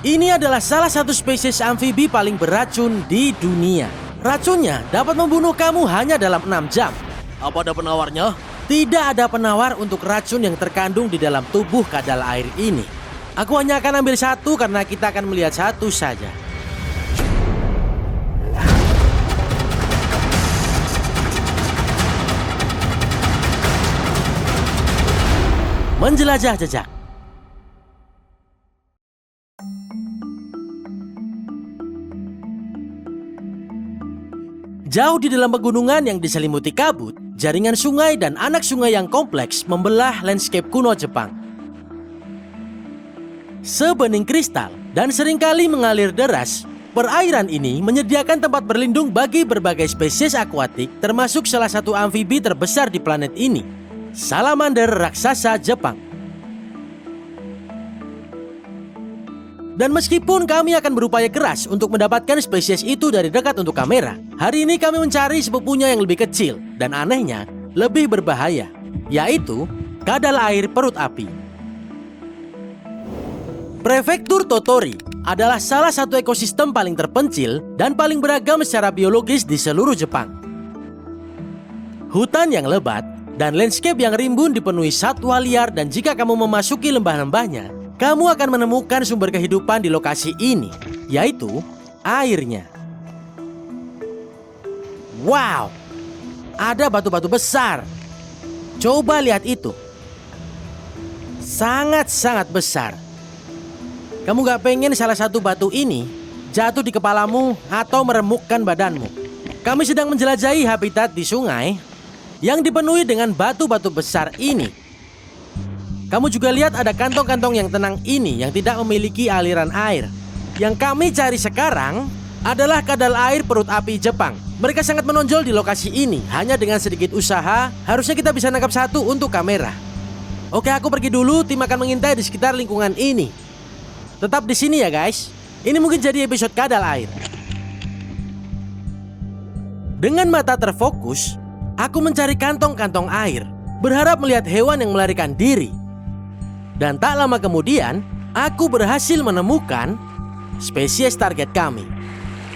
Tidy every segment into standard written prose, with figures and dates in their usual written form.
Ini adalah salah satu spesies amfibi paling beracun di dunia. Racunnya dapat membunuh kamu hanya dalam 6 jam. Apa ada penawarnya? Tidak ada penawar untuk racun yang terkandung di dalam tubuh kadal air ini. Aku hanya akan ambil satu karena kita akan melihat satu saja. Menjelajah jejak. Jauh di dalam pegunungan yang diselimuti kabut, jaringan sungai dan anak sungai yang kompleks membelah landscape kuno Jepang. Sebening kristal dan seringkali mengalir deras, perairan ini menyediakan tempat berlindung bagi berbagai spesies akuatik, termasuk salah satu amfibi terbesar di planet ini, salamander raksasa Jepang. Dan meskipun kami akan berupaya keras untuk mendapatkan spesies itu dari dekat untuk kamera, hari ini kami mencari sepupunya yang lebih kecil dan anehnya lebih berbahaya, yaitu kadal air perut api. Prefektur Totori adalah salah satu ekosistem paling terpencil dan paling beragam secara biologis di seluruh Jepang. Hutan yang lebat dan landscape yang rimbun dipenuhi satwa liar, dan jika kamu memasuki lembah-lembahnya, kamu akan menemukan sumber kehidupan di lokasi ini, yaitu airnya. Wow, ada batu-batu besar. Coba lihat itu. Sangat-sangat besar. Kamu gak pengen salah satu batu ini jatuh di kepalamu atau meremukkan badanmu. Kami sedang menjelajahi habitat di sungai yang dipenuhi dengan batu-batu besar ini. Kamu juga lihat ada kantong-kantong yang tenang ini yang tidak memiliki aliran air. Yang kami cari sekarang adalah kadal air perut api Jepang. Mereka sangat menonjol di lokasi ini. Hanya dengan sedikit usaha, harusnya kita bisa nangkap satu untuk kamera. Oke, aku pergi dulu. Tim akan mengintai di sekitar lingkungan ini. Tetap di sini ya guys. Ini mungkin jadi episode kadal air. Dengan mata terfokus, aku mencari kantong-kantong air, berharap melihat hewan yang melarikan diri. Dan tak lama kemudian, aku berhasil menemukan spesies target kami.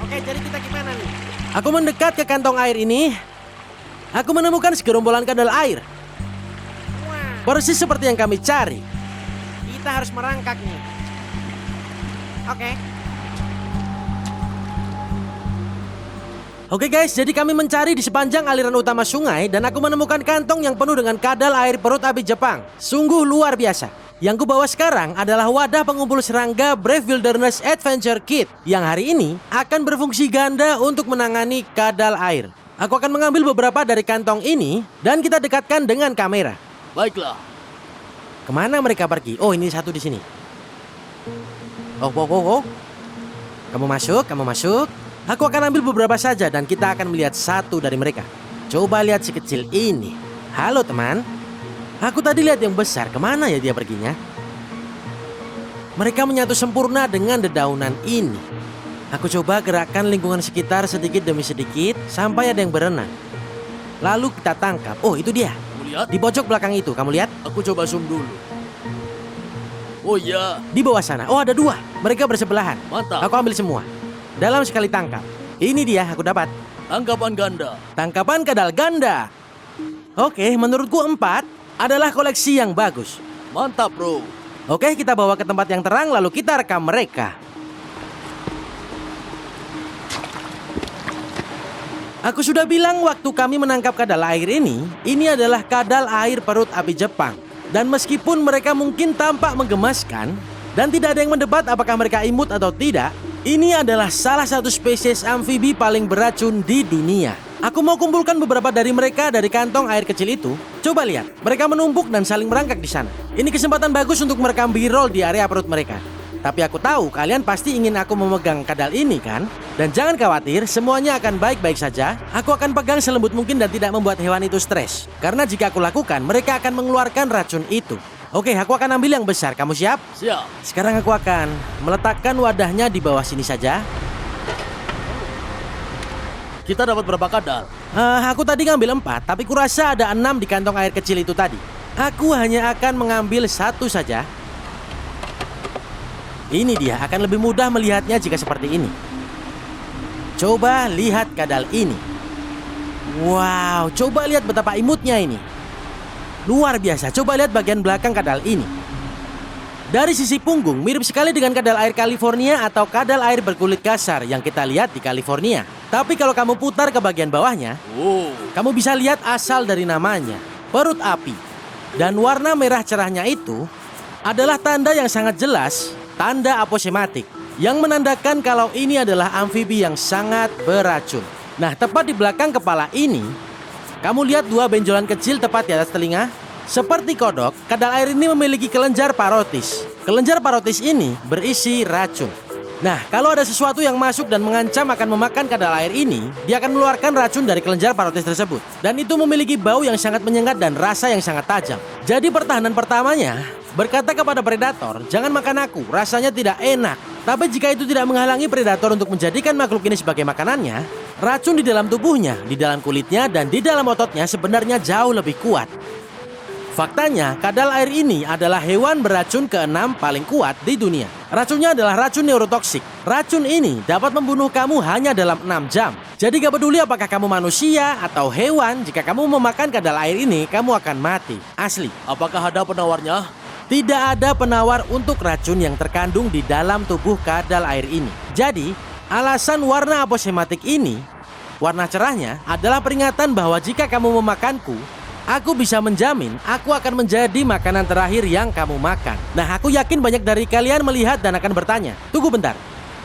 Oke, jadi kita gimana nih? Aku mendekat ke kantong air ini. Aku menemukan segerombolan kadal air. Persis seperti yang kami cari. Kita harus merangkak nih. Oke guys, jadi kami mencari di sepanjang aliran utama sungai dan aku menemukan kantong yang penuh dengan kadal air perut api Jepang. Sungguh luar biasa. Yang kubawa sekarang adalah wadah pengumpul serangga Brave Wilderness Adventure Kit yang hari ini akan berfungsi ganda untuk menangani kadal air. Aku akan mengambil beberapa dari kantong ini dan kita dekatkan dengan kamera. Baiklah. Kemana mereka pergi? Oh, ini satu di sini. Oh. Kamu masuk. Aku akan ambil beberapa saja dan kita akan melihat satu dari mereka. Coba lihat si kecil ini. Halo teman. Aku tadi lihat yang besar, kemana ya dia perginya? Mereka menyatu sempurna dengan dedaunan ini. Aku coba gerakkan lingkungan sekitar sedikit demi sedikit sampai ada yang berenang. Lalu kita tangkap. Oh, itu dia. Kamu lihat? Di pojok belakang itu, kamu lihat? Aku coba zoom dulu. Oh iya. Di bawah sana. Oh, ada dua. Mereka bersebelahan. Mantap. Aku ambil semua. Dalam sekali tangkap. Ini dia, aku dapat. Tangkapan ganda. Tangkapan kadal ganda. Oke, menurutku 4 adalah koleksi yang bagus. Mantap bro. Oke, kita bawa ke tempat yang terang lalu kita rekam mereka. Aku sudah bilang waktu kami menangkap kadal air ini adalah kadal air perut api Jepang. Dan meskipun mereka mungkin tampak menggemaskan dan tidak ada yang mendebat apakah mereka imut atau tidak, ini adalah salah satu spesies amfibi paling beracun di dunia. Aku mau kumpulkan beberapa dari mereka dari kantong air kecil itu. Coba lihat, mereka menumpuk dan saling merangkak di sana. Ini kesempatan bagus untuk merekam B-roll di area perut mereka. Tapi aku tahu kalian pasti ingin aku memegang kadal ini kan? Dan jangan khawatir, semuanya akan baik-baik saja. Aku akan pegang selembut mungkin dan tidak membuat hewan itu stres. Karena jika aku lakukan, mereka akan mengeluarkan racun itu. Oke, aku akan ambil yang besar. Kamu siap? Siap. Sekarang aku akan meletakkan wadahnya di bawah sini saja. Kita dapat berapa kadal? Aku tadi ngambil 4, tapi kurasa ada 6 di kantong air kecil itu tadi. Aku hanya akan mengambil 1 saja. Ini dia, akan lebih mudah melihatnya jika seperti ini. Coba lihat kadal ini. Wow, coba lihat betapa imutnya ini. Luar biasa, coba lihat bagian belakang kadal ini. Dari sisi punggung, mirip sekali dengan kadal air California atau kadal air berkulit kasar yang kita lihat di California. Tapi kalau kamu putar ke bagian bawahnya, kamu bisa lihat asal dari namanya, perut api. Dan warna merah cerahnya itu adalah tanda yang sangat jelas, tanda aposematik, yang menandakan kalau ini adalah amfibi yang sangat beracun. Nah, tepat di belakang kepala ini, kamu lihat dua benjolan kecil tepat di atas telinga? Seperti kodok, kadal air ini memiliki kelenjar parotis. Kelenjar parotis ini berisi racun. Nah, kalau ada sesuatu yang masuk dan mengancam akan memakan kadal air ini, dia akan mengeluarkan racun dari kelenjar parotis tersebut. Dan itu memiliki bau yang sangat menyengat dan rasa yang sangat tajam. Jadi pertahanan pertamanya berkata kepada predator, jangan makan aku, rasanya tidak enak. Tapi jika itu tidak menghalangi predator untuk menjadikan makhluk ini sebagai makanannya, racun di dalam tubuhnya, di dalam kulitnya, dan di dalam ototnya sebenarnya jauh lebih kuat. Faktanya, kadal air ini adalah hewan beracun ke-6 paling kuat di dunia. Racunnya adalah racun neurotoksik. Racun ini dapat membunuh kamu hanya dalam 6 jam. Jadi gak peduli apakah kamu manusia atau hewan, jika kamu memakan kadal air ini, kamu akan mati. Asli. Apakah ada penawarnya? Tidak ada penawar untuk racun yang terkandung di dalam tubuh kadal air ini. Jadi, alasan warna aposematik ini, warna cerahnya, adalah peringatan bahwa jika kamu memakanku, aku bisa menjamin aku akan menjadi makanan terakhir yang kamu makan. Nah, aku yakin banyak dari kalian melihat dan akan bertanya, tunggu bentar,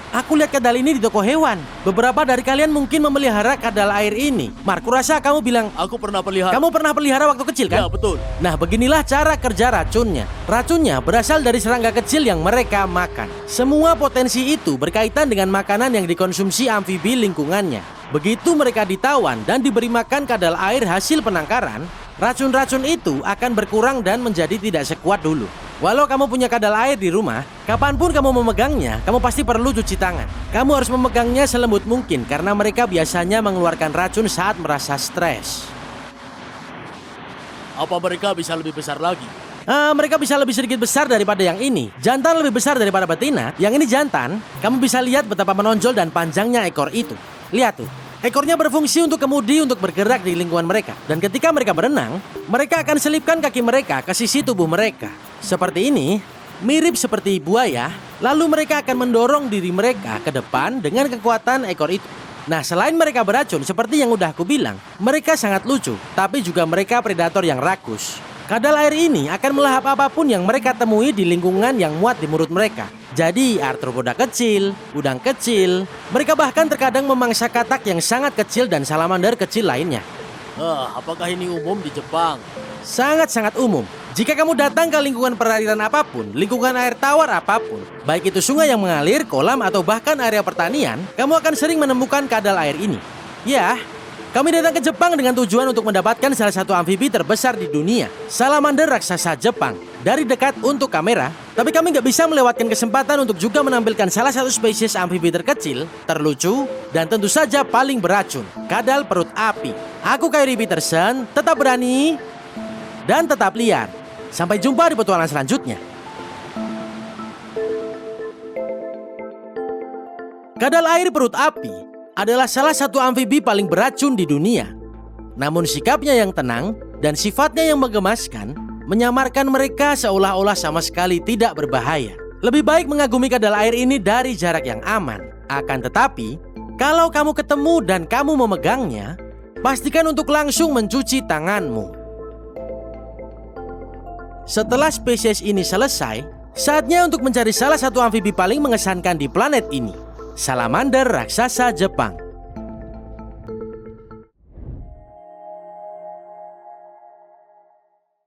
aku lihat kadal ini di toko hewan. Beberapa dari kalian mungkin memelihara kadal air ini. Mark, rasa kamu bilang, Aku pernah pelihara. kamu pernah pelihara waktu kecil kan? Ya, betul. Nah, beginilah cara kerja racunnya. Racunnya berasal dari serangga kecil yang mereka makan. Semua potensi itu berkaitan dengan makanan yang dikonsumsi amfibi lingkungannya. Begitu mereka ditawan dan diberi makan kadal air hasil penangkaran, racun-racun itu akan berkurang dan menjadi tidak sekuat dulu. Walau kamu punya kadal air di rumah, kapanpun kamu memegangnya, kamu pasti perlu cuci tangan. Kamu harus memegangnya selembut mungkin karena mereka biasanya mengeluarkan racun saat merasa stres. Apa mereka bisa lebih besar lagi? Mereka bisa lebih sedikit besar daripada yang ini. Jantan lebih besar daripada betina. Yang ini jantan. Kamu bisa lihat betapa menonjol dan panjangnya ekor itu. Lihat tuh. Ekornya berfungsi untuk kemudi untuk bergerak di lingkungan mereka. Dan ketika mereka berenang, mereka akan selipkan kaki mereka ke sisi tubuh mereka. Seperti ini, mirip seperti buaya. Lalu mereka akan mendorong diri mereka ke depan dengan kekuatan ekor itu. Nah, selain mereka beracun, seperti yang udah aku bilang, mereka sangat lucu. Tapi juga mereka predator yang rakus. Kadal air ini akan melahap apapun yang mereka temui di lingkungan yang muat di mulut mereka. Jadi arthropoda kecil, udang kecil, mereka bahkan terkadang memangsa katak yang sangat kecil dan salamander kecil lainnya. Apakah ini umum di Jepang? Sangat-sangat umum. Jika kamu datang ke lingkungan perairan apapun, lingkungan air tawar apapun, baik itu sungai yang mengalir, kolam, atau bahkan area pertanian, kamu akan sering menemukan kadal air ini. Ya, kami datang ke Jepang dengan tujuan untuk mendapatkan salah satu amfibi terbesar di dunia, salamander raksasa Jepang. Dari dekat untuk kamera, tapi kami nggak bisa melewatkan kesempatan untuk juga menampilkan salah satu spesies amfibi terkecil, terlucu, dan tentu saja paling beracun, kadal perut api. Aku Kyrie Peterson, tetap berani dan tetap liar. Sampai jumpa di petualangan selanjutnya. Kadal air perut api adalah salah satu amfibi paling beracun di dunia. Namun sikapnya yang tenang dan sifatnya yang menggemaskan menyamarkan mereka seolah-olah sama sekali tidak berbahaya. Lebih baik mengagumi kadal air ini dari jarak yang aman. Akan tetapi, kalau kamu ketemu dan kamu memegangnya, pastikan untuk langsung mencuci tanganmu. Setelah spesies ini selesai, saatnya untuk mencari salah satu amfibi paling mengesankan di planet ini, salamander raksasa Jepang.